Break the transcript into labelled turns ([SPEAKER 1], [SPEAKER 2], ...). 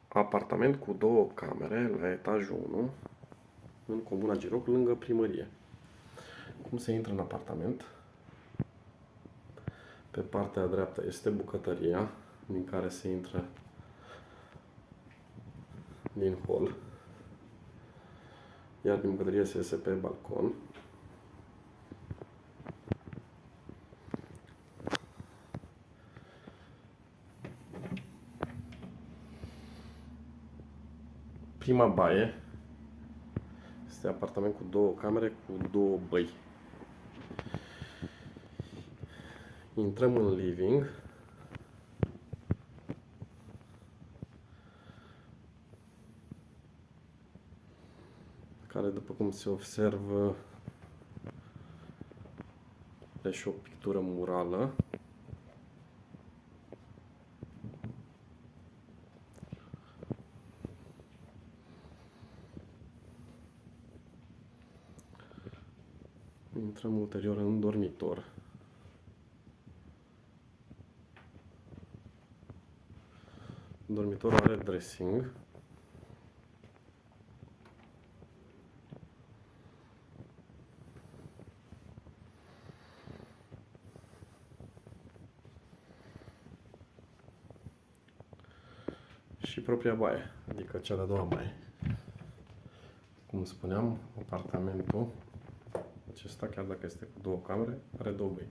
[SPEAKER 1] Apartament cu două camere la etajul 1 în Comuna Giroc, lângă primărie. Cum se intră în apartament? Pe partea dreaptă este bucătăria, din care se intră din hol, iar din bucătărie se iese pe balcon. Prima baie este apartament cu două camere, cu două băi. Intrăm în living. Care, după cum se observă, are și o pictură murală. Intrăm ulterior în dormitor. Dormitorul are dressing. Și propria baie, adică cea de-a doua baie. Cum spuneam, apartamentul acesta, chiar dacă este cu două camere, are două băi.